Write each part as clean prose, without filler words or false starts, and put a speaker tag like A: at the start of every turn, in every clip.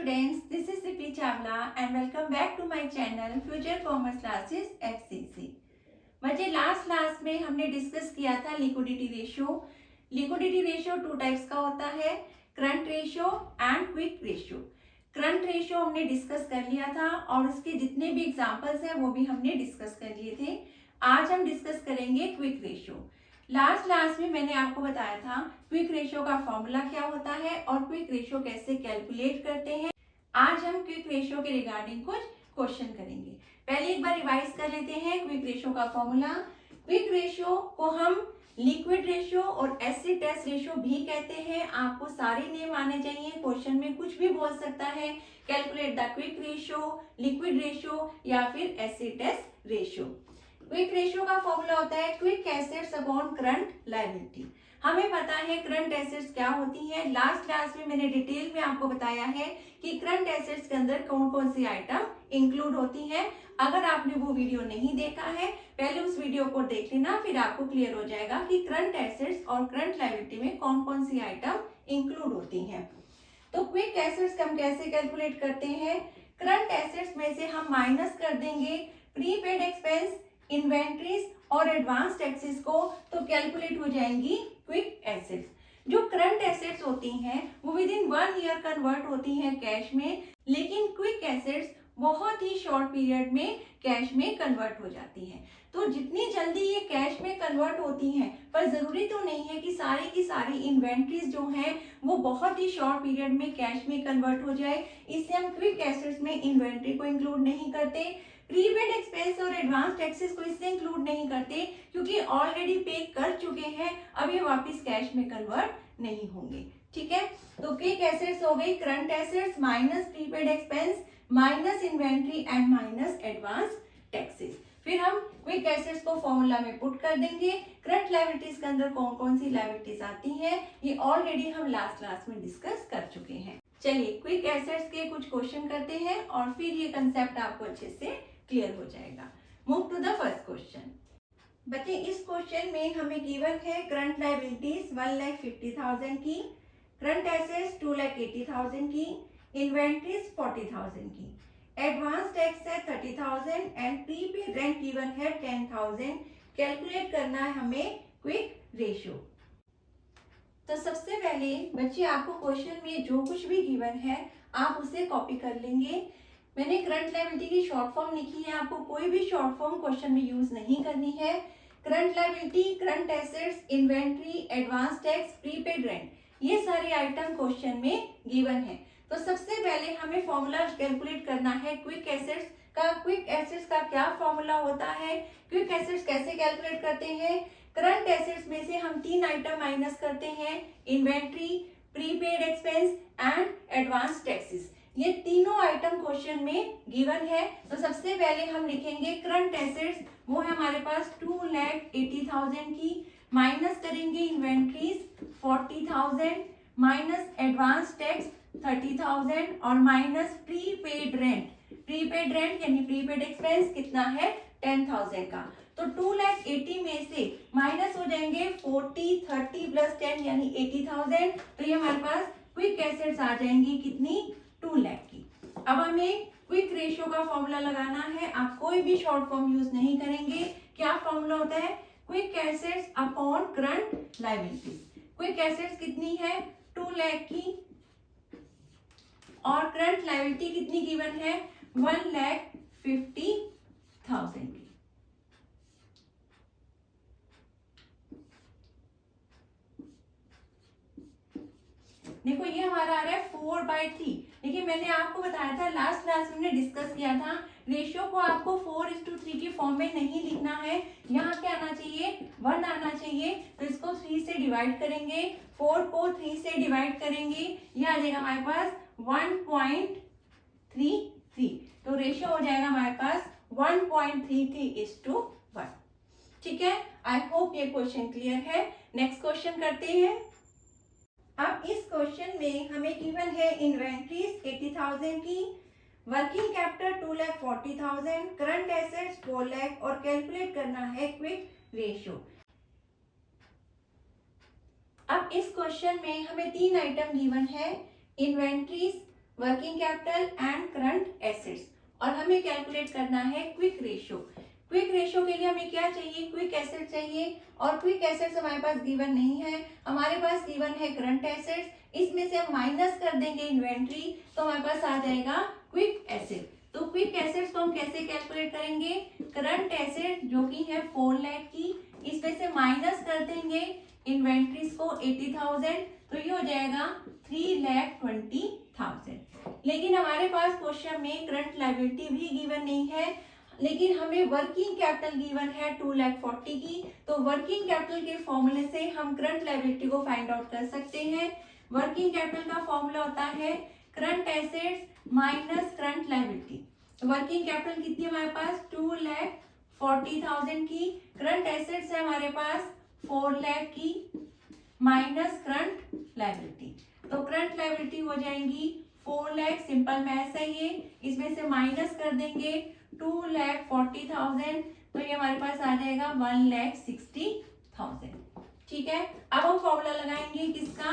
A: students, this is Sippy Chawla and welcome back to my channel Future Commerce Classes FCC। बच्चे last class में हमने discuss किया था liquidity ratio. Liquidity ratio two types का होता है, current ratio and quick ratio. Current ratio हमने discuss कर लिया था और उसके जितने भी एग्जांपल्स हैं वो भी हमने डिस्कस कर लिए थे। आज हम डिस्कस करेंगे क्विक रेशियो। लास्ट क्लास में मैंने आपको बताया था क्विक रेशियो का फॉर्मूला क्या होता है और क्विक रेशियो कैसे कैलकुलेट करते हैं। आज हम क्विक रेशियो के रिगार्डिंग कुछ क्वेश्चन करेंगे। पहले एक बार रिवाइज कर लेते हैं क्विक रेशियो का फॉर्मूला। क्विक रेशियो को हम लिक्विड रेशियो और एसिड टेस्ट रेशियो भी कहते हैं। आपको सारे नेम आने चाहिए, क्वेश्चन में कुछ भी बोल सकता है, calculate the quick ratio, liquid ratio या फिर acid test ratio. Quick ratio का फॉर्मूला होता है quick assets upon current liability. हमें पता है करंट एसेट्स क्या होती हैं। लास्ट क्लास में मैंने डिटेल में आपको बताया है कि करंट एसेट्स के अंदर कौन कौन सी आइटम इंक्लूड होती हैं। अगर आपने वो वीडियो नहीं देखा है, पहले उस वीडियो को देख लेना, फिर आपको क्लियर हो जाएगा कि करंट एसेट्स और करंट लायबिलिटी में कौन कौन सी आइटम इंक्लूड होती हैं। तो क्विक एसेट्स हम कैसे कैलकुलेट करते हैं? करंट एसेट्स में से हम माइनस कर देंगे प्रीपेड एक्सपेंस, इन्वेंट्रीज और एडवांस टैक्सेस को, तो कैलकुलेट हो जाएंगी क्विक एसेट्स। जो करंट एसेट्स होती हैं वो विद इन 1 ईयर कन्वर्ट होती हैं कैश में, लेकिन क्विक एसेट्स बहुत ही शॉर्ट पीरियड में कैश में कन्वर्ट हो जाती हैं। तो जितनी जल्दी ये कैश में कन्वर्ट होती हैं, पर जरूरी तो नहीं है कि सारी की सारी इन्वेंट्रीज जो हैं वो बहुत ही शॉर्ट पीरियड में कैश में कन्वर्ट हो जाए, इससे हम क्विक एसेट्स में इन्वेंट्री को इंक्लूड नहीं करते। प्रीपेड एक्सपेंस और एडवांस टैक्सेस को इससे इंक्लूड नहीं करते क्योंकि ऑलरेडी पे कर चुके हैं, अब ये वापस कैश में कन्वर्ट नहीं होंगे। ठीक है, तो क्विक एसेट्स हो गई current assets minus prepaid expense minus inventory and minus advance taxes. फिर हम क्विक एसेट्स को फॉर्मूला में पुट कर देंगे। करंट लायबिलिटीज के अंदर कौन कौन सी लायबिलिटीज आती हैं ये ऑलरेडी हम लास्ट क्लास में डिस्कस कर चुके हैं। चलिए क्विक एसेट्स के कुछ क्वेश्चन करते हैं और फिर ये कंसेप्ट आपको अच्छे से क्लियर हो जाएगा। Move to the first question. बच्चे इस क्वेश्चन में हमें गिवन है करंट लायबिलिटीज 1,50,000 की, करंट एसेट्स 2,80,000 की, इन्वेंट्रीज 40,000 की, एडवांस टैक्स है 30,000 एंड प्रीपेड रेंट गिवन है 10,000। कैलकुलेट करना है हमें क्विक रेशियो। तो सबसे पहले बच्चे आपको क्वेश्चन में जो कुछ भी गिवन है आप उसे कॉपी कर लेंगे। मैंने करंट लायबिलिटी की शॉर्ट फॉर्म लिखी है, आपको कोई भी शॉर्ट फॉर्म क्वेश्चन में यूज नहीं करनी है। Current liability, current assets, inventory, advance tax, prepaid rent, ये सारे आइटम क्वेश्चन में गिवन है। तो सबसे पहले हमें फॉर्मूला कैलकुलेट करना है क्विक एसेट्स का। क्विक एसेट्स का क्या फॉर्मूला होता है? क्विक एसेट्स कैसे कैलकुलेट करते हैं? करंट एसेट्स में से हम 3 आइटम माइनस करते हैं, inventory, prepaid expense and advance taxes. ये तीनों आइटम क्वेश्चन में गिवन है। तो सबसे पहले हम लिखेंगे करंट एसेट्स, वो है हमारे पास 2,80,000 की, माइनस करेंगे इन्वेंट्रीज 40,000, माइनस एडवांस टैक्स 30,000 और minus prepaid rent. Prepaid rent यानी प्रीपेड एक्सपेंस कितना है? 10,000 का। तो 2,80,000 में से माइनस हो जाएंगे 40, 30 प्लस 10 यानी 80,000। तो ये हमारे पास क्विक एसेट्स आ जाएंगी कितनी? 2 लाख की। अब हमें क्विक रेशियो का फॉर्मूला लगाना है। आप कोई भी शॉर्ट फॉर्म यूज नहीं करेंगे। क्या फॉर्मूला होता है? Quick assets upon current liability. Quick assets कितनी है? 2 लाख की और करंट लायबिलिटी कितनी गिवन है? 1,50,000 की। देखो ये हमारा आ रहा है 4/3। देखिए मैंने आपको बताया था लास्ट क्लास में हमने डिस्कस किया था, रेशियो को आपको 4:3 की फॉर्म में नहीं लिखना है। यहाँ क्या आना चाहिए? 1 आना चाहिए। तो इसको 3 से डिवाइड करेंगे, 4 को 3 से डिवाइड करेंगे, ये आ जाएगा हमारे पास 1.33। तो रेशियो हो जाएगा हमारे पास 1.33:1। ठीक है, आई होप ये क्वेश्चन क्लियर है। नेक्स्ट क्वेश्चन करते हैं। अब इस क्वेश्चन में हमें गिवन है इन्वेंट्रीज 80,000 की, working capital 2,40,000, current assets 4 lakh और कैलकुलेट करना है क्विक रेशियो। अब इस क्वेश्चन में हमें 3 आइटम गिवन है, inventories working capital and current assets, और हमें कैलकुलेट करना है क्विक रेशियो। क्विक रेशियो के लिए हमें क्या चाहिए, क्विक एसेट चाहिए, और क्विक एसेट्स हमारे पास गिवन नहीं है, हमारे पास गिवन है करंट एसेट्स। इसमें से हम माइनस कर देंगे इन्वेंट्री, तो हमारे पास आ जाएगा क्विक एसेट। तो क्विक एसेट्स को हम कैसे कैलकुलेट करेंगे, करंट एसेट जो कि है 4 लाख की, इसमें से माइनस कर देंगे इन्वेंट्रीज को 80,000, तो ये हो जाएगा 3,20,000। लेकिन हमारे पास क्वेश्चन में करंट लायबिलिटी भी गिवन नहीं है, लेकिन हमें वर्किंग कैपिटल गिवन है 2,40,000 की। तो वर्किंग कैपिटल के फॉर्मूले से हम करंट लायबिलिटी को फाइंड आउट कर सकते हैं। वर्किंग कैपिटल का फॉर्मूला होता है current assets minus current liability. Working capital कितनी हमारे पास 2,40,000 की, करंट एसेट्स है हमारे पास 4 लाख की, माइनस करंट लायबिलिटी। तो करंट लायबिलिटी हो जाएंगी 4 लाख, सिंपल मैथ्स है ये, इसमें से माइनस कर देंगे 2,40,000, तो ये हमारे पास आ जाएगा 1,60,000। ठीक है, अब हम फॉर्मूला लगाएंगे किसका,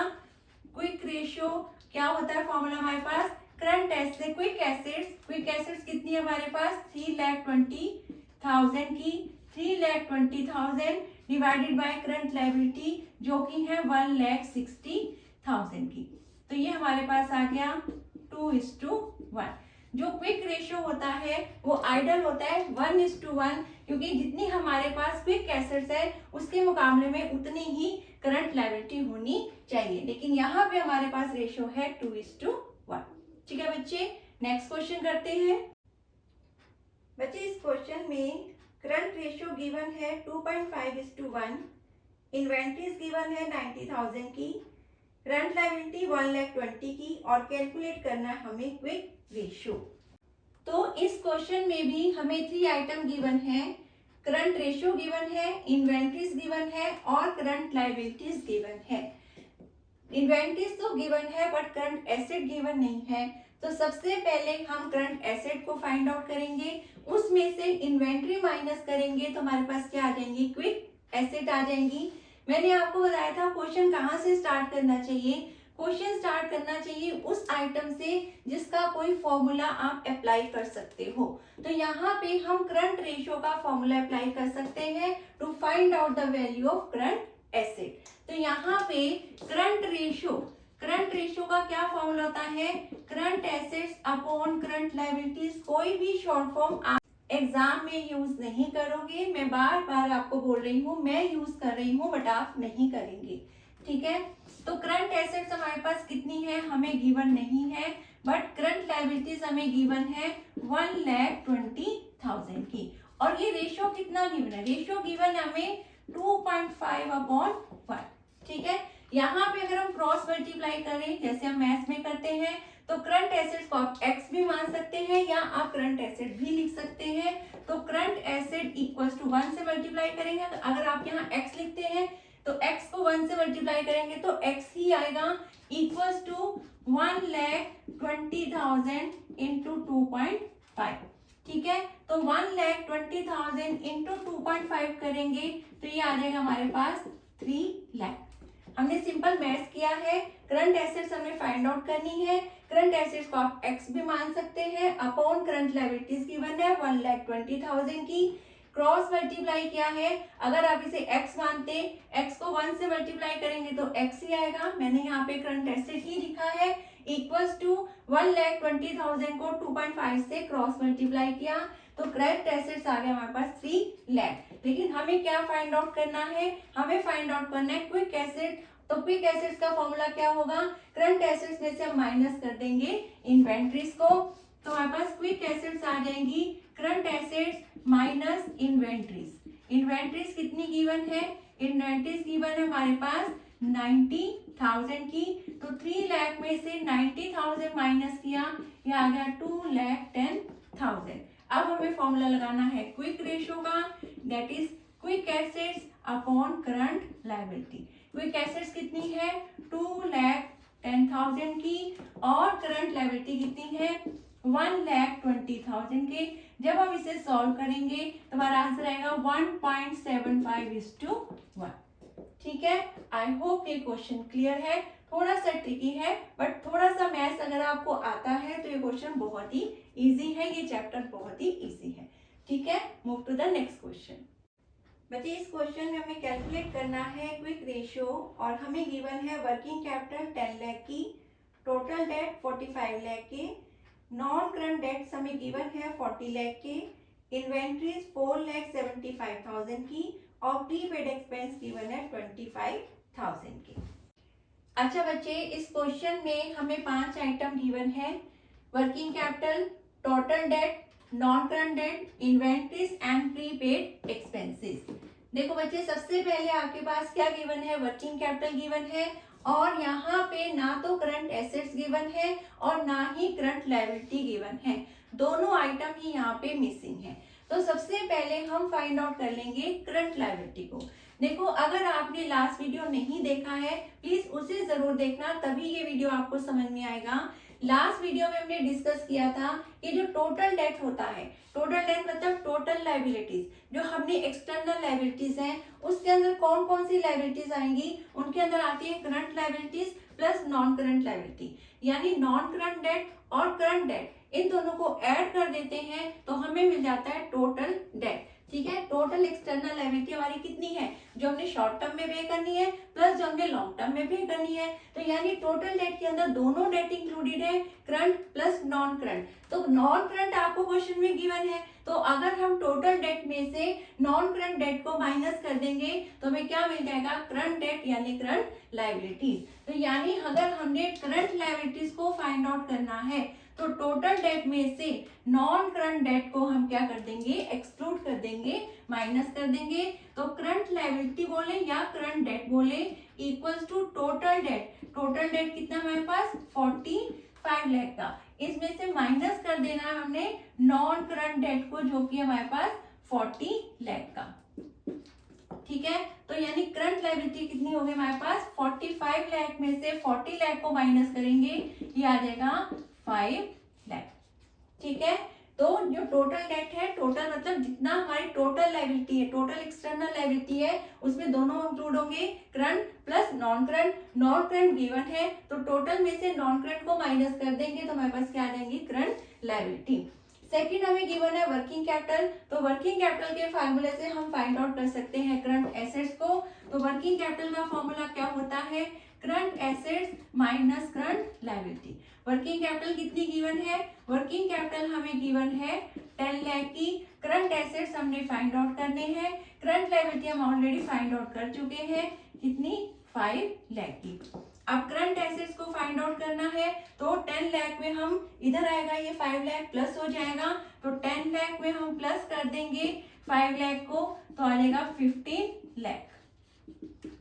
A: क्विक रेशियो। क्या होता है फॉर्मूला हमारे पास, करंट एसेट क्विक एसेट्स कितनी है हमारे पास 3,20,000 की, 3,20,000 डिवाइडेड बाय करंट लायबिलिटी जो कि है 1,60,000 की। तो ये हमारे पास आ गया 2:1। जो क्विक रेशियो होता है वो आइडल होता है 1:1, क्योंकि जितनी हमारे पास क्विक एसेट्स है उसके मुकाबले में उतनी ही करंट लायबिलिटी होनी चाहिए, लेकिन यहाँ पे हमारे पास रेशियो है 2:1। ठीक है बच्चे, नेक्स्ट क्वेश्चन करते हैं। बच्चे इस क्वेश्चन में करंट रेशियो गिवन है 2.5:1, इन्वेंट्रीज गिवन है 90,000 की, करंट लायबिलिटी 1,20,000 की, और कैलकुलेट करना है हमें क्विक रेशियो। तो इस क्वेश्चन में भी हमें 3 आइटम गिवन है, करंट रेशियो गिवन है, इन्वेंट्रीज गिवन है, और करंट लायबिलिटीज गिवन है। इन्वेंट्रीज तो गिवन है बट करंट एसेट गिवन नहीं है, तो सबसे पहले हम करंट एसेट को फाइंड आउट करेंगे, उसमें से इन्वेंट्री माइनस करेंगे तो हमारे पास क्या आ जाएंगी, क्विक एसेट आ जाएंगी। मैंने आपको बताया था क्वेश्चन कहाँ से स्टार्ट करना चाहिए, क्वेश्चन स्टार्ट करना चाहिए उस आइटम से जिसका कोई फॉर्मूला आप अप्लाई कर सकते हो। तो यहाँ पे हम करंट रेशियो का फॉर्मूला अप्लाई कर सकते हैं to find out the value of current asset. तो यहाँ पे करंट रेशियो का क्या फॉर्मूला होता है, current assets upon current liabilities. कोई भी शॉर्ट फॉर्म आप एग्जाम में यूज नहीं करोगे, मैं बार बार आपको बोल रही हूँ, मैं यूज कर रही हूँ बट आप नहीं करेंगे। ठीक है, तो करंट एसेट्स हमारे पास कितनी है हमें गिवन नहीं है, बट करंट लायबिलिटीज हमें गिवन है 1,20,000 की। और ये रेशियो कितना गिवन है, रेशियो गिवन है हमें 2.5/1। ठीक है, यहाँ पे अगर हम क्रॉस मल्टीप्लाई करें जैसे हम मैथ्स में करते हैं, तो करंट एसेट्स को आप x भी मान सकते हैं या आप करंट एसेट भी लिख सकते हैं। तो करंट एसेट इक्वल्स टू 1 से मल्टीप्लाई करेंगे, तो अगर आप यहाँ x लिखते हैं तो x को 1 से मल्टीप्लाई करेंगे तो x ही आएगा, इक्वल्स टू 1,20,000 इंटू 2.5। ठीक है, तो 1,20,000 इंटू 2.5 करेंगे तो ये आ जाएगा हमारे पास 3 लाख। हमने सिंपल मैथ्स किया है, करंट एसेट्स हमें फाइंड आउट करनी है, करंट एसेट्स को आप x भी मान सकते हैं, अपॉन करंट लायबिलिटीज गिवन है 1,20,000 की, क्रॉस मल्टीप्लाई किया है, अगर आप इसे x मानते, x को 1 से मल्टीप्लाई करेंगे तो x ही आएगा, मैंने यहाँ पे करंट एसेट ही लिखा है, इक्वल्स टू 1,20,000 को 2.5 से क्रॉस मल्टीप्लाई किया तो करंट एसेट्स आ गया हमारे पास 3 लाख। लेकिन हमें क्या फाइंड आउट करना है, हमें फाइंड आउट करना है क्विक एसेट। तो क्विक एसेट्स का फॉर्मूला क्या होगा, करंट एसेट्स में से हम माइनस कर देंगे इन्वेंट्रीज को, तो हमारे पास क्विक एसेट्स आ जाएंगी current assets minus inventories. Inventories कितनी गिवन है, इन्वेंट्रीज गिवन है हमारे पास 90,000 की, तो 3 लाख में से 90,000 माइनस किया, ये आ गया 2,10,000। अब हमें फॉर्मूला लगाना है क्विक रेशियो का, that is quick assets upon current liability. Quick assets कितनी है 2,10,000 की, और करंट लायबिलिटी कितनी है 1,20,000 के। जब हम इसे सॉल्व करेंगे तो हमारा आंसर आएगा 1.75:1। ठीक है, आई होप ये क्वेश्चन क्लियर है, थोड़ा सा ट्रिकी है बट थोड़ा सा मैथ्स अगर आपको आता क्वेश्चन बहुत ही इजी है, ये चैप्टर बहुत ही इजी है। ठीक है, move to the next question. बच्चे इस क्वेश्चन में हमें कैलकुलेट करना है क्विक रेशियो और हमें गिवन है वर्किंग कैपिटल 10 लाख की, टोटल डेट 45 लाख के, नॉन करंट डेट्स हमें गिवन है 40 लाख के, इन्वेंट्रीज 4,75,000 की और प्रीपेड एक्सपेंस गिवन है 25,000 की। अच्छा बच्चे, इस क्वेश्चन में हमें 5 आइटम गिवन है, working capital, total debt, non current debt, inventories and prepaid expenses. देखो बच्चे, सबसे पहले आपके पास क्या गिवन है, वर्किंग कैपिटल गिवन है और यहाँ पे ना तो करंट एसेट्स गिवन है और ना ही करंट लायबिलिटी गिवन है, दोनों आइटम ही यहाँ पे मिसिंग है। तो सबसे पहले हम फाइंड आउट कर लेंगे करंट लायबिलिटी को। देखो, अगर आपने लास्ट वीडियो नहीं देखा है प्लीज उसे जरूर देखना, तभी ये वीडियो आपको समझ में आएगा। लास्ट वीडियो में हमने डिस्कस किया था कि जो टोटल डेट होता है, टोटल डेट मतलब टोटल लायबिलिटीज, जो हमने एक्सटर्नल लायबिलिटीज हैं उसके अंदर कौन कौन सी लायबिलिटीज आएंगी, उनके अंदर आती है current liabilities plus non current liability, यानी नॉन करंट डेट और करंट डेट इन दोनों को ऐड कर देते हैं तो हमें मिल जाता है टोटल डेट। ठीक है, टोटल एक्सटर्नल लायबिलिटी हमारी कितनी है, जो हमने शॉर्ट टर्म में पे करनी है प्लस जो हमने लॉन्ग टर्म में पे करनी है, तो यानी टोटल डेट के अंदर दोनों डेट इंक्लूडेड है, करंट प्लस नॉन करंट। तो नॉन करंट आपको क्वेश्चन में गिवन है, तो अगर हम टोटल डेट में से नॉन करंट डेट को माइनस कर देंगे तो हमें क्या मिल जाएगा, करंट डेट यानी करंट लायबिलिटीज। तो यानी अगर हमने करंट लायबिलिटीज को फाइंड आउट करना है तो टोटल डेट में से नॉन करंट डेट को हम क्या कर देंगे, एक्सक्लूड कर देंगे, माइनस कर देंगे। तो करंट लायबिलिटी बोले या करंट डेट बोले equals to total debt. Total debt कितना हमारे पास 45 लाख का, इसमें से माइनस कर देना है हमने नॉन करंट डेट को जो कि हमारे पास 40 लाख का। ठीक है, तो यानी करंट लायबिलिटी कितनी होगी हमारे पास, 45 लाख में से 40 लाख को माइनस करेंगे, ये आ जाएगा 5 लाख। ठीक है, तो जो टोटल डेट है, टोटल मतलब जितना हमारी टोटल लायबिलिटी है, टोटल एक्सटर्नल लायबिलिटी है, उसमें दोनों इंक्लूड होंगे, current plus non current. Non current given है तो टोटल में से नॉन करंट को माइनस कर देंगे तो हमारे पास क्या आ जाएंगी, करंट लायबिलिटी। सेकंड हमें गिवन है वर्किंग कैपिटल, तो वर्किंग कैपिटल के फार्मूले से हम फाइंड आउट कर सकते हैं करंट एसेट्स को। तो वर्किंग कैपिटल का फॉर्मूला क्या होता है, current assets minus current liability. Working capital कितनी गिवन है, वर्किंग कैपिटल हमें गिवन है 10 लाख की, करंट एसेट्स हमने फाइंड आउट करने हैं, करंट लायबिलिटी हम ऑलरेडी फाइंड आउट कर चुके हैं, कितनी 5 लाख की। अब करंट एसेट्स को फाइंड आउट करना है तो 10 लाख में हम इधर आएगा ये 5 लाख प्लस हो जाएगा, तो 10 लाख में हम प्लस कर देंगे 5 लाख को तो आ जाएगा 15 लाख।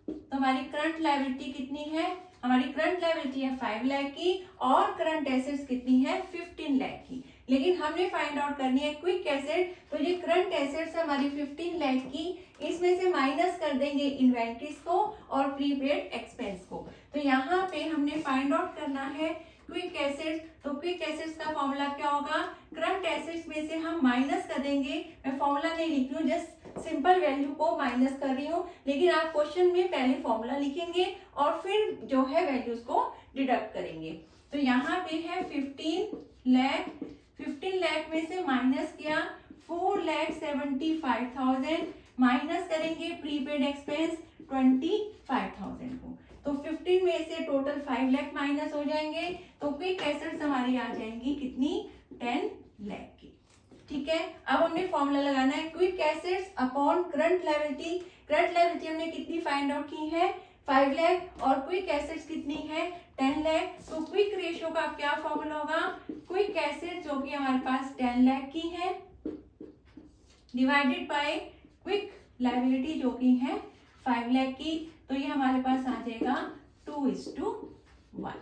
A: तो हमारी करंट लायबिलिटी कितनी है, हमारी करंट लायबिलिटी है 5 लाख की और करंट एसेट्स कितनी है 15 लाख की। लेकिन हमने फाइंड आउट करनी है क्विक एसेट, तो ये करंट एसेट्स हमारी 15 लाख की, इसमें से माइनस कर देंगे इन्वेंट्रीज को और प्रीपेड एक्सपेंस को। तो यहाँ पे हमने फाइंड आउट करना है क्विक एसेट्स, तो क्विक एसेट्स का फॉर्मूला क्या होगा, करंट एसेट्स में से हम माइनस कर देंगे, मैं फॉर्मूला नहीं लिख रही हूँ, जस्ट सिंपल वैल्यू को माइनस कर रही हूँ, लेकिन आप क्वेश्चन में पहले फॉर्मूला लिखेंगे और फिर जो है वैल्यूज को डिडक्ट करेंगे। तो यहाँ पे है 15 लाख में से माइनस किया 4,75,000, माइनस करेंगे प्रीपेड एक्सपेंस 25,000 को, तो 15 में से टोटल 5 लाख माइनस हो जाएंगे, तो क्विक एसेट्स हमारी आ जाएंगी कितनी 10 लाख की। ठीक है, अब हमने फॉर्मूला लगाना है quick assets upon current liability. Current liability हमने कितनी फाइंड आउट की है 5 लाख और क्विक एसेट्स कितनी है 10 लाख, तो क्विक रेशियो का क्या फॉर्मूला होगा, क्विक एसेट्स जो कि हमारे पास 10 लाख की है डिवाइडेड बाय क्विक लायबिलिटी जो कि है 5 लाख की, तो ये हमारे पास आ जाएगा 2:1।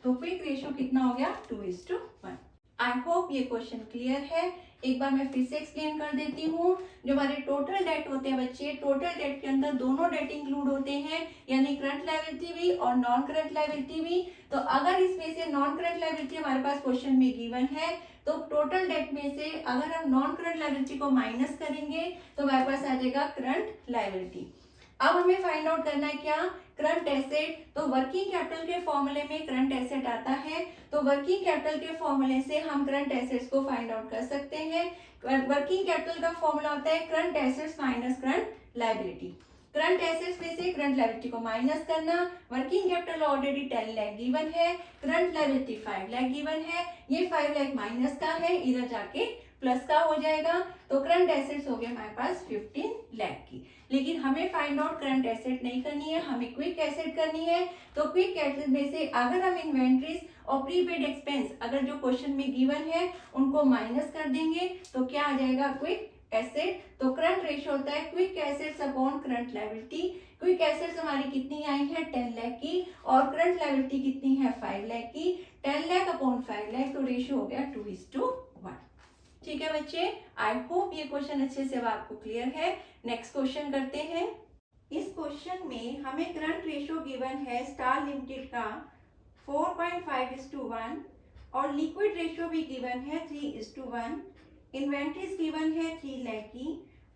A: तो क्विक रेशियो कितना हो गया 2:1। आई होप ये क्वेश्चन क्लियर है। एक बार मैं फिर से एक्सप्लेन कर देती हूँ। जो हमारे टोटल डेट होते हैं बच्चे, टोटल डेट के अंदर दोनों डेट इंक्लूड होते हैं, यानी करंट लायबिलिटी भी और नॉन करंट लायबिलिटी भी। तो अगर इसमें से नॉन करंट लायबिलिटी हमारे पास क्वेश्चन में गिवन है तो टोटल डेट में से अगर हम नॉन करंट लायबिलिटी को माइनस करेंगे तो हमारे पास आ जाएगा करंट लायबिलिटी। अब हमें फाइंड आउट करना है क्या, करंट एसेट, तो वर्किंग कैपिटल के फॉर्मूले में करंट एसेट आता है, तो वर्किंग कैपिटल के फॉर्मूले से हम करंट एसेट्स को फाइंड आउट कर सकते हैं। वर्किंग कैपिटल का फॉर्मूला होता है current assets minus current liability. Current assets में से करंट लायबिलिटी को माइनस करना। Working capital already 10 lakh given है, करंट लायबिलिटी 5 लाख गिवन है, ये 5 लाख माइनस का है, इधर जाके प्लस का हो जाएगा, तो करंट एसेट्स हो गए हमारे पास 15 लाख की। लेकिन हमें फाइंड आउट करंट एसेट नहीं करनी है, हमें क्विक एसेट करनी है। तो क्विक एसेट में से अगर हम इन्वेंट्रीज और प्रीपेड एक्सपेंस अगर जो क्वेश्चन में गिवन है उनको माइनस कर देंगे तो क्या आ जाएगा क्विक एसेट। तो करंट रेशियो होता है quick assets upon current liability. Quick assets हमारी कितनी आई है 10 लाख की, और करंट लायबिलिटी कितनी है 5 लाख की। 10 लाख अपॉन 5 लाख, तो रेशियो हो गया 2:1। ठीक है बच्चे, आई होप ये क्वेश्चन अच्छे से अब आपको क्लियर है। नेक्स्ट क्वेश्चन करते हैं। इस क्वेश्चन में हमें करंट रेशियो गिवन है स्टार लिमिटेड का 4.5:1 और लिक्विड रेशियो भी गिवन है 3:1। इन्वेंट्रीज गिवन है 3 लाख की।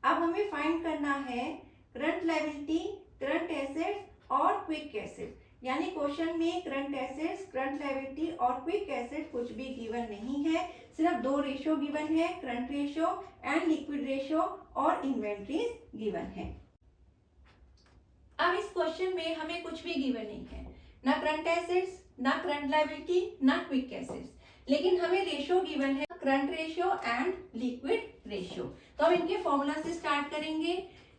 A: अब हमें फाइंड करना है करंट लायबिलिटी, करंट एसेट्स और क्विक एसेट। यानी क्वेश्चन में करंट एसेट्स, करंट लायबिलिटी और क्विक एसेट कुछ भी गिवन नहीं है, सिर्फ दो रेशियो गिवन है, current ratio and liquid ratio, और इन्वेंट्रीज गिवन है। अब इस क्वेश्चन में हमें कुछ भी गिवन नहीं है, ना करंट एसेट्स, ना करंट लायबिलिटी, ना क्विक एसेट्स, लेकिन हमें रेशियो गिवन है current ratio and liquid ratio. तो हम इनके फॉर्मूला से स्टार्ट करेंगे।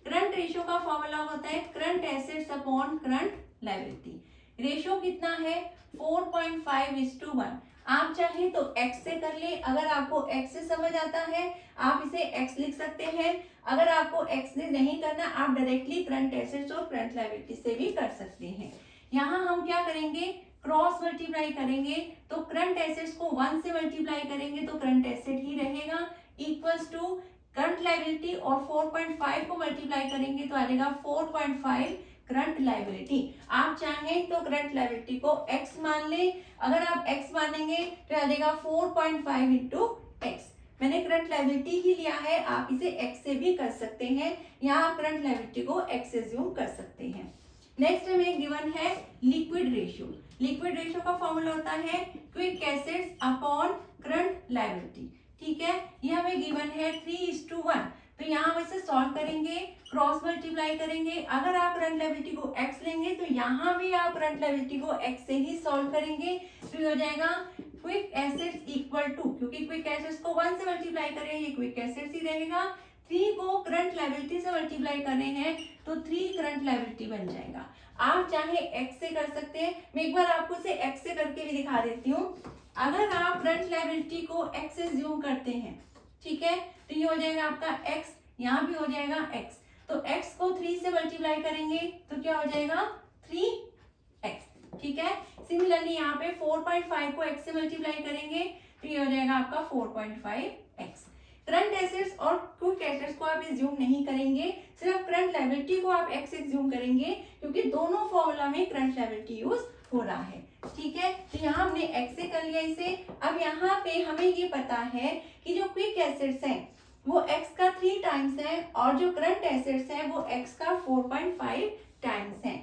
A: करंट रेशियो का फॉर्मूला होता है current assets upon current liability. Ratio कितना है 4.5:1। आप चाहे तो x से कर ले, अगर आपको x से समझ आता है आप इसे x लिख सकते हैं, अगर आपको x से नहीं करना आप डायरेक्टली करंट एसेट्स और करंट लायबिलिटी से भी कर सकते हैं। यहाँ हम क्या करेंगे, क्रॉस मल्टीप्लाई करेंगे, तो करंट एसेट्स को 1 से मल्टीप्लाई करेंगे तो करंट एसेट ही रहेगा, इक्वल्स टू करंट लायबिलिटी और 4.5 को मल्टीप्लाई करेंगे तो आ जाएगा 4.5 करंट लायबिलिटी। आप चाहें तो करंट लायबिलिटी को x मान ले, अगर आप x मानेंगे तो आ जाएगा 4.5 इंटू एक्स। मैंने करंट लायबिलिटी ही लिया है, आप इसे x से भी कर सकते हैं, यहाँ आप करंट लायबिलिटी को x से ज्यूम कर सकते हैं। नेक्स्ट हमें गिवन है लिक्विड रेशियो। लिक्विड रेशियो का फॉर्मूला होता है quick assets upon current liability. ठीक है, ये हमें गिवन है 3:1। तो यहाँ हम इसे सॉल्व करेंगे, क्रॉस मल्टीप्लाई करेंगे। अगर आप करंट लायबिलिटी को x लेंगे तो यहाँ भी आप करंट लायबिलिटी को x से ही सॉल्व करेंगे, तो हो जाएगा क्विक एसेट्स इक्वल टू, क्योंकि क्विक एसेट्स को 1 से मल्टीप्लाई करें ये क्विक एसेट्स ही रहेगा, 3 को करंट लायबिलिटी से मल्टीप्लाई करने हैं तो 3 करंट लायबिलिटी बन जाएगा। आप चाहे x से कर सकते हैं, मैं एक बार आपको इसे x से करके भी दिखा देती हूँ। अगर आप करंट लायबिलिटी को x से ज्यूम करते हैं, ठीक है, तो ये हो जाएगा आपका x, यहाँ भी हो जाएगा x, तो x को 3 से मल्टीप्लाई करेंगे तो क्या हो जाएगा 3x। ठीक है, सिमिलरली यहाँ पे 4.5 को x से मल्टीप्लाई करेंगे तो ये हो जाएगा आपका 4.5x। करंट एसेट्स और क्विक एसेट्स को आप ज्यूम नहीं करेंगे, सिर्फ करंट लायबिलिटी को आप x से ज्यूम करेंगे, क्योंकि दोनों फॉर्मूला में करंट लायबिलिटी यूज हो रहा है। ठीक है, तो यहाँ हमने x से कर लिया इसे। अब यहाँ पे हमें ये पता है कि जो क्विक एसेट्स हैं वो x का 3 टाइम्स है और जो करंट एसेट्स हैं वो x का 4.5 टाइम्स है।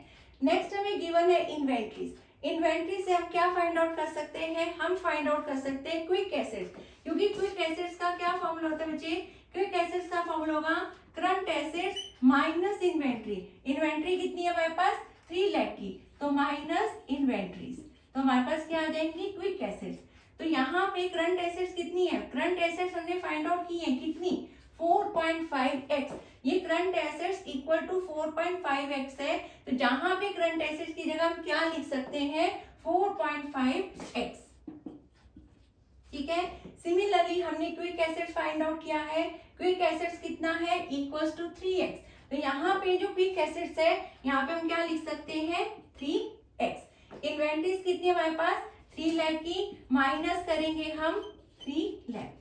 A: नेक्स्ट हमें गिवन है इन्वेंट्रीज। इन्वेंट्री से हम क्या फाइंड आउट कर सकते हैं, हम फाइंड आउट कर सकते हैं क्विक एसेट्स, क्योंकि क्विक एसेट्स का क्या फॉर्मूला होता है बच्चे, क्विक एसेट्स का फॉर्मूला होगा current assets minus inventory. Inventory कितनी है हमारे पास 3 लाख की, तो माइनस इन्वेंट्रीज, तो हमारे पास क्या आ जाएंगी क्विक एसेट्स। तो यहाँ पे करंट एसेट्स कितनी है, करंट एसेट्स हमने फाइंड आउट की है कितनी 4.5x। ये current assets equal to 4.5x है, तो जहां पे करंट एसेट्स की जगह हम क्या लिख सकते हैं 4.5x। ठीक है, सिमिलरली हमने क्विक एसेट्स फाइंड आउट किया है, क्विक एसेट्स कितना है इक्वल्स टू 3x। तो यहाँ पे जो क्विक एसेट्स है यहाँ पे हम क्या लिख सकते हैं 3x। इन्वेंट्रीज कितनी है हमारे पास 3 लाख की, माइनस करेंगे हम 3 लाख।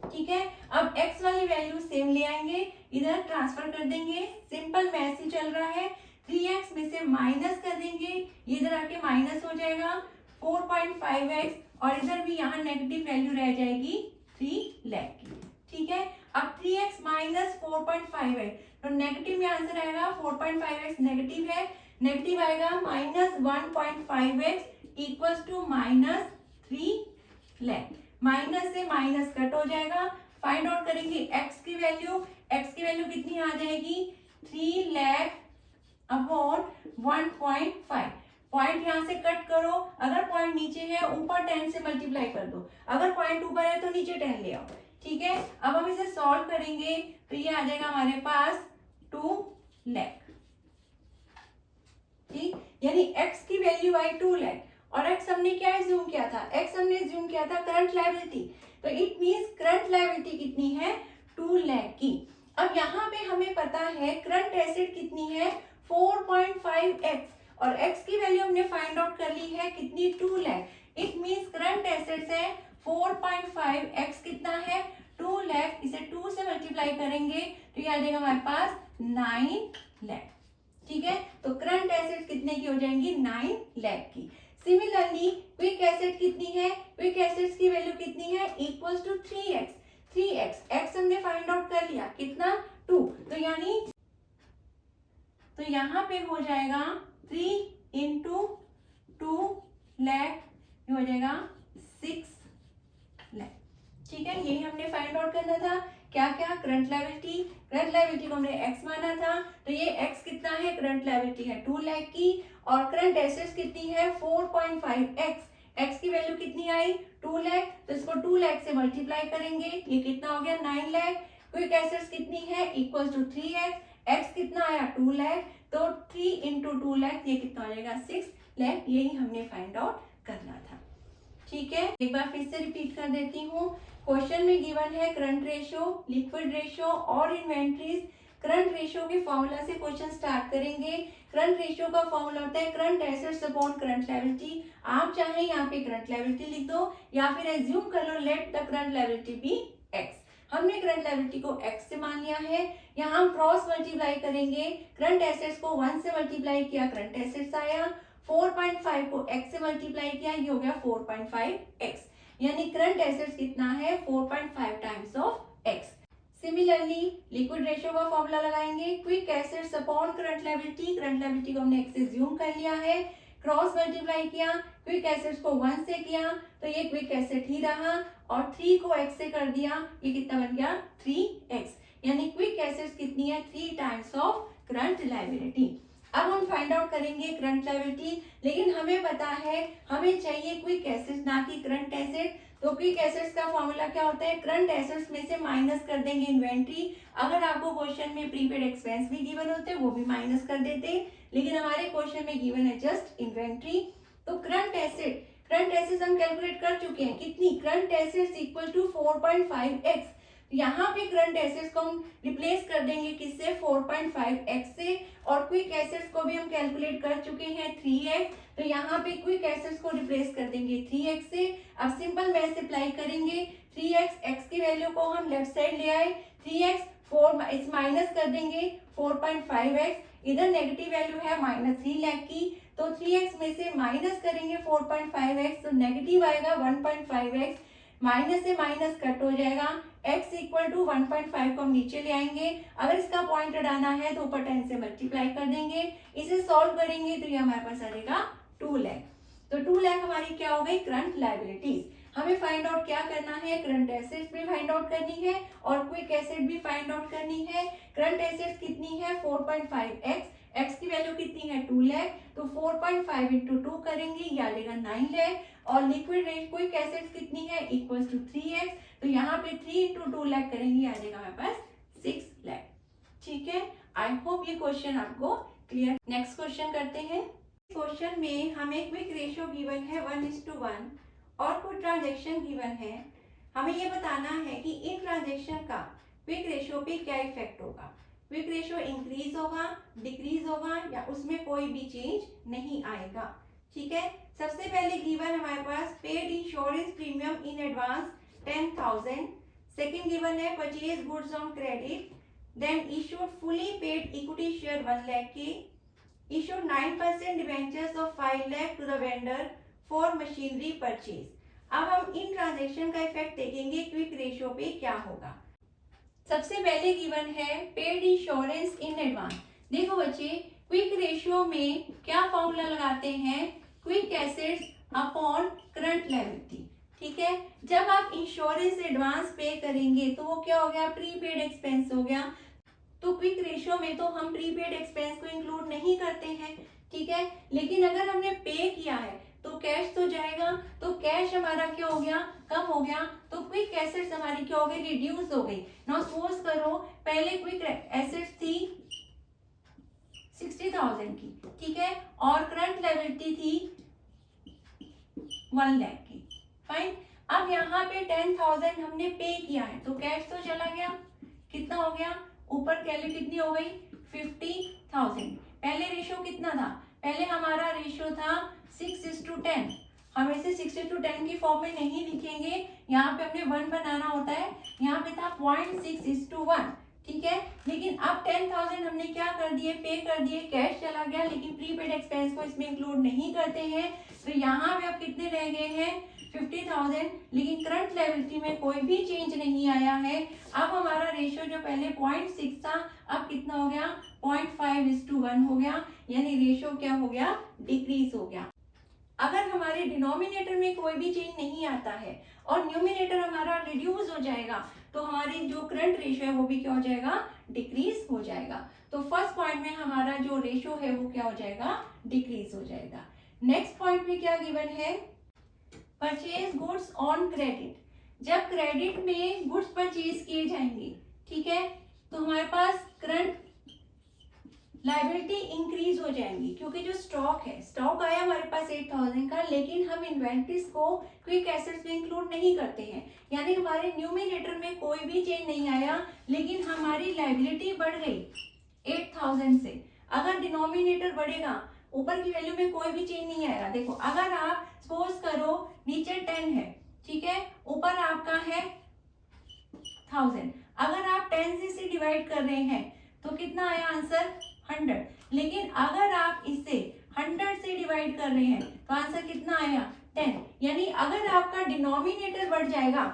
A: ठीक है, अब x वाली वैल्यू सेम ले आएंगे, इधर ट्रांसफर कर देंगे, सिंपल मैथ ही चल रहा है। 3x में से माइनस कर देंगे, इधर आके माइनस हो जाएगा 4.5x, और इधर भी यहाँ नेगेटिव वैल्यू रह जाएगी 3 लाख की। ठीक है, अब 3x माइनस 4.5x, तो नेगेटिव में आंसर आएगा 4.5x नेगेटिव है, नेगेटिव आएगा -1.5x equals to -3 lakh. Minus से माइनस कट हो जाएगा, फाइंड आउट करेंगे x की वैल्यू। x की वैल्यू कितनी आ जाएगी 3 लाख अपॉन 1.5। पॉइंट यहाँ से कट करो, अगर पॉइंट नीचे है ऊपर 10 से मल्टीप्लाई कर दो, अगर पॉइंट ऊपर है तो नीचे 10 ले आओ। ठीक है, अब हम इसे सॉल्व करेंगे तो ये आ जाएगा हमारे पास 2 लाख। ठीक, यानी x की वैल्यू आई 2 लाख और x हमने क्या एज्यूम किया था, x हमने एज्यूम किया था करंट लायबिलिटी, तो इट मींस करंट लायबिलिटी कितनी है 2 लाख की। अब यहाँ पे हमें पता है करंट एसेट कितनी है 4.5x और x की वैल्यू हमने फाइंड आउट कर ली है कितनी 2 lakh. It means current assets है 4.5x कितना है 2 लाख, इसे 2 से मल्टीप्लाई करेंगे तो ये आ जाएगा हमारे पास 9 लाख। ठीक है, तो करंट एसेट कितने की हो जाएंगी 9 लाख की। सिमिलरली क्विक एसेट कितनी है, क्विक एसेट्स की वैल्यू कितनी है equals to 3x। 3x x हमने फाइंड आउट कर लिया कितना 2, तो यानी तो यहाँ पे हो जाएगा 3 इंटू 2 लाख, हो जाएगा 6 लाख। ठीक है, यही हमने फाइंड आउट करना था। क्या क्या, करंट लायबिलिटी, करंट लायबिलिटी को हमने x माना था, तो ये x कितना है, करंट लायबिलिटी है 2 लाख की और करंट एसेट्स कितनी है 4.5x। x की वैल्यू कितनी आई 2 लाख, तो इसको 2 लाख से मल्टीप्लाई करेंगे, ये कितना हो गया 9 लाख। क्विक एसेट्स कितनी है इक्वल टू 3x, x कितना आया 2 लाख, तो 3 इंटू 2 लाख ये कितना हो जाएगा 6 लाख। यही हमने फाइंड आउट करना था। ठीक है, एक बार फिर से रिपीट कर देती हूँ। क्वेश्चन में गिवन है करंट रेशियो, लिक्विड रेशियो और इन्वेंट्रीज। करंट रेशियो के फॉर्मूला से क्वेश्चन स्टार्ट करेंगे। करंट रेशियो का फॉर्मूला होता है current assets upon current liability. आप चाहे यहाँ पे करंट लायबिलिटी लिख दो या फिर एज्यूम कर लो let the current liability be x। हमने करंट लायबिलिटी को x से मान लिया है, यहाँ हम क्रॉस मल्टीप्लाई करेंगे। करंट एसेट्स को 1 से मल्टीप्लाई किया, करंट एसेट्स आया, 4.5 को x से मल्टीप्लाई किया, ये हो गया 4.5x, यानी करंट एसेट्स कितना है 4.5 times of x। Similarly liquid ratio का फॉर्मूला लगाएंगे, quick assets upon current liability. Current liability को हमने x से ज्यूम कर लिया है, क्रॉस मल्टीप्लाई किया, क्विक एसेट्स को 1 से किया तो ये क्विक एसेट ही रहा और 3 को x से कर दिया, ये कितना बन गया 3x, यानी क्विक एसेट्स कितनी है 3 टाइम्स ऑफ करंट लायबिलिटी। अब हम फाइंड आउट करेंगे करंट लायबिलिटी, लेकिन हमें पता है हमें चाहिए क्विक एसेट्स ना कि करंट एसेट। तो क्विक एसेट्स का फॉर्मूला क्या होता है, करंट एसेट्स में से माइनस कर देंगे इन्वेंट्री। अगर आपको क्वेश्चन में प्रीपेड एक्सपेंस भी गिवन होते वो भी माइनस कर देते, लेकिन हमारे क्वेश्चन में गिवन है जस्ट इन्वेंट्री। तो करंट एसेट्स हम कैलकुलेट कर चुके हैं, कितनी, current assets equal to 4.5x। यहाँ पे करंट एसेट्स को हम रिप्लेस कर देंगे किससे 4.5x से, और क्विक एसेट्स को भी हम कैलकुलेट कर चुके हैं 3x, तो यहाँ पे क्विक एसेट्स को रिप्लेस कर देंगे 3x से। अब सिंपल मैथ अप्लाई करेंगे, 3x x की वैल्यू को हम लेफ्ट साइड ले आए, 3x 4 इस माइनस कर देंगे 4.5x, इधर नेगेटिव वैल्यू है -3 लाख की, तो 3x में से माइनस करेंगे 4.5x तो नेगेटिव आएगा 1.5x, माइनस से माइनस कट हो जाएगा, x इक्वल टू 1.5 को हम नीचे ले आएंगे। अगर इसका पॉइंट हटाना है तो ऊपर 10 से मल्टीप्लाई कर देंगे, इसे सॉल्व करेंगे तो ये हमारे पास आ जाएगा 2 लाख। तो 2 लाख हमारी क्या हो गई करंट लायबिलिटीज। हमें फाइंड आउट क्या करना है, करंट एसेट्स भी फाइंड आउट करनी है और क्विक एसेट भी फाइंड आउट करनी है। करंट एसेट्स कितनी है 4.5x, x की वैल्यू कितनी है 2 लाख, तो 4.5 इंटू 2 करेंगे, ये आ जाएगा 9 लाख, और लिक्विड क्विक एसेट्स कितनी है इक्वल टू 3x, तो यहाँ पे 3 इंटू 2 लाख करेंगे, आ जाएगा हमारे पास 6 लाख। ठीक है, आई होप ये क्वेश्चन आपको क्लियर। नेक्स्ट क्वेश्चन करते हैं। क्वेश्चन में हमें क्विक रेशियो गिवन है 1:1 और कोई ट्रांजेक्शन गिवन है। हमें ये बताना है कि इन ट्रांजेक्शन का क्विक रेशियो पे क्या इफेक्ट होगा। क्विक रेशियो इंक्रीज होगा, डिक्रीज होगा, या उसमें कोई भी चेंज नहीं आएगा। ठीक है, सबसे पहले गिवन हमारे पास paid insurance premium in advance 10,000। Second given है purchase goods on credit, then issued fully paid equity share 1 lakh के, issued 9% debentures of 5 lakh to the vendor for machinery purchase। अब हम इन ट्रांजेक्शन का इफेक्ट देखेंगे क्विक रेशियो पे क्या होगा। सबसे पहले गिवन है पेड इंश्योरेंस इन एडवांस। देखो बच्चे, क्विक रेशियो में क्या फॉर्मूला लगाते हैं, quick assets upon current liability. ठीक है, जब आप इंश्योरेंस एडवांस पे करेंगे तो वो क्या हो गया, प्रीपेड एक्सपेंस हो गया। तो क्विक रेशियो में तो हम प्रीपेड एक्सपेंस को इंक्लूड नहीं करते हैं। ठीक है, लेकिन अगर हमने पे किया है तो कैश तो जाएगा, तो कैश हमारा क्या हो गया, कम हो गया, तो क्विक एसेट्स हमारी क्या हो गई, रिड्यूस हो गई। नाउ सपोज करो पहले क्विक एसेट्स थी 60,000 की, ठीक है, और करंट लायबिलिटी थी 1 लाख की। फाइन, अब यहाँ पे 10,000 हमने पे किया है तो कैश तो चला गया, कितना हो गया, ऊपर कैलरी कितनी हो गई, 50,000। पहले रेशो कितना था, पहले हमारा रेशो था 6:10। हम इसे 6:10 की फॉर्म में नहीं लिखेंगे, यहाँ पे हमने 1 बनाना होता है, यहाँ पे था 0.6:1। ठीक है, लेकिन अब 10,000 हमने क्या कर दिए, पे कर दिए, कैश चला गया, लेकिन प्रीपेड एक्सपेंस को इसमें इंक्लूड नहीं करते हैं। तो यहाँ पे अब कितने रह गए हैं, 50,000, लेकिन करंट लायबिलिटी में कोई भी चेंज नहीं आया है। अब हमारा रेशियो जो पहले 0.6 था अब कितना हो गया, 0.5:1 हो गया, यानी रेशियो क्या हो गया, डिक्रीज हो गया। अगर हमारे डिनोमिनेटर में कोई भी चेंज नहीं आता है और न्यूमिनेटर हमारा रिड्यूस हो जाएगा तो हमारी जो करंट रेशियो है वो भी क्या हो जाएगा, डिक्रीज हो जाएगा। तो फर्स्ट पॉइंट में हमारा जो रेशियो है वो क्या हो जाएगा, डिक्रीज हो जाएगा। नेक्स्ट पॉइंट में क्या गिवन है, परचेज गुड्स ऑन क्रेडिट। जब क्रेडिट में गुड्स परचेज किए जाएंगे, ठीक है, तो हमारे पास करंट लायबिलिटी इंक्रीज हो जाएंगी, क्योंकि जो स्टॉक है, स्टॉक आया हमारे पास 8,000 का, लेकिन हम इन्वेंट्रीज को क्विक एसेट्स में इंक्लूड नहीं करते हैं, यानी हमारे न्यूमिनेटर में कोई भी चेंज नहीं आया, लेकिन हमारी लायबिलिटी बढ़ गई 8,000 से। अगर डिनोमिनेटर बढ़ेगा, ऊपर की वैल्यू में कोई भी चेंज नहीं आएगा। देखो, अगर आप सपोज करो नीचे 10 है, ठीक है, ऊपर आपका है 1000, अगर आप 10 से इसे डिवाइड कर रहे हैं तो कितना आया आंसर, 100। लेकिन अगर आप इसे 100 से डिवाइड कर रहे हैं तो आंसर कितना आया, 10। यानी अगर आपका डिनोमिनेटर बढ़ जाएगा,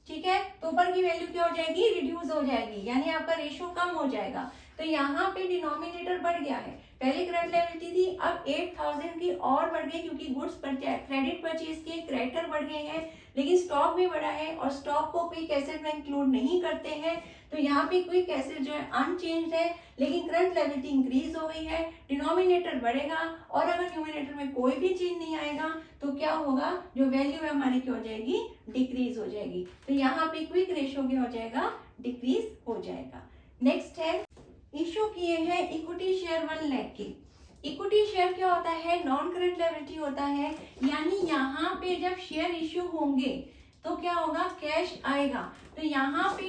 A: ठीक है, तो ऊपर की वैल्यू क्या हो जाएगी, रिड्यूस हो जाएगी, यानी आपका रेशियो कम हो जाएगा। तो यहाँ पे डिनोमिनेटर बढ़ गया है, पहले करंट लायबिलिटी थी, अब 8,000 की और बढ़ गई, क्योंकि गुड्स क्रेडिट परचेज के क्रेडिटर बढ़ गए हैं, लेकिन स्टॉक भी बढ़ा है और स्टॉक को क्विक एसेट में इंक्लूड नहीं करते हैं। तो यहाँ पे क्विक एसेट जो है अनचेंज्ड है, लेकिन करंट लायबिलिटी इंक्रीज हो गई है, डिनोमिनेटर बढ़ेगा, और अगर न्यूमिनेटर में कोई भी चेंज नहीं आएगा तो क्या होगा, जो वैल्यू है हमारी क्या हो जाएगी, डिक्रीज हो जाएगी। तो यहाँ पे क्विक रेशियो क्या हो जाएगा, डिक्रीज हो जाएगा। नेक्स्ट है, इशू किए हैं इक्विटी शेयर 1 लाख के। इक्विटी शेयर क्या होता है, नॉन करंट लायबिलिटी होता है, यानी यहाँ पे जब शेयर इश्यू होंगे तो क्या होगा, कैश आएगा। तो यहाँ पे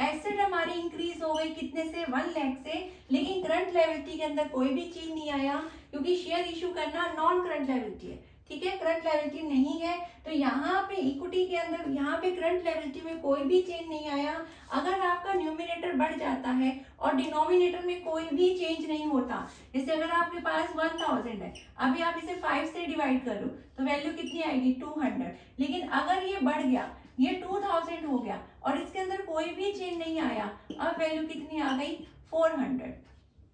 A: एसेट हमारी इंक्रीज हो गई कितने से, 1 लाख से, लेकिन करंट लायबिलिटी के अंदर कोई भी चेंज नहीं आया, क्योंकि शेयर इश्यू करना नॉन करंट लायबिलिटी है, ठीक है, करंट लायबिलिटी नहीं है। तो यहाँ पे इक्विटी के अंदर, यहाँ पे करंट लायबिलिटी में कोई भी चेंज नहीं आया। अगर आपका न्यूमिनेटर बढ़ जाता है और डिनोमिनेटर में कोई भी चेंज नहीं होता, जैसे अगर आपके पास 1000 है, अभी आप इसे 5 से डिवाइड करो तो वैल्यू कितनी आएगी, 200। लेकिन अगर ये बढ़ गया, ये 2000 हो गया और इसके अंदर कोई भी चेंज नहीं आया, अब वैल्यू कितनी आ गई, 400।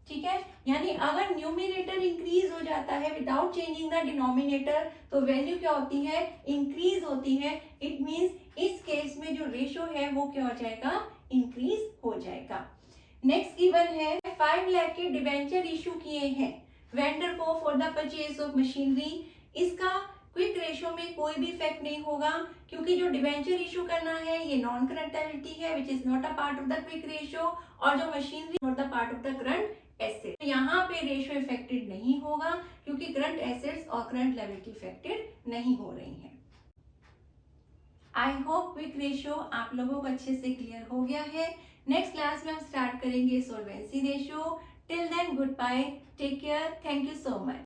A: ठीक है, यानी अगर न्यूमिनेटर इंक्रीज हो जाता है विदाउट चेंजिंग द डिनोमिनेटर तो वैल्यू क्या होती है, इंक्रीज होती है। इट मींस इस केस में जो रेशियो है वो क्या हो जाएगा, इंक्रीज हो जाएगा। नेक्स्ट गिवन है, 5 लाख के डिबेंचर इशू किए हैं वेंडर को for the purchase of machinery. इसका क्विक रेशियो में कोई भी इफेक्ट नहीं होगा, क्योंकि जो डिबेंचर इशू करना है ये नॉन करंट लायबिलिटी है which is not a part of the quick ratio, और जो machinery not the part of the current asset. तो यहाँ पे रेशियो इफेक्टेड नहीं होगा, क्योंकि करंट एसेट्स और करंट लायबिलिटी इफेक्टेड नहीं हो रही हैं। आई होप क्विक रेशियो आप लोगों को अच्छे से क्लियर हो गया है। नेक्स्ट क्लास में हम स्टार्ट करेंगे solvency ratio. Till then goodbye, take care, thank you so much.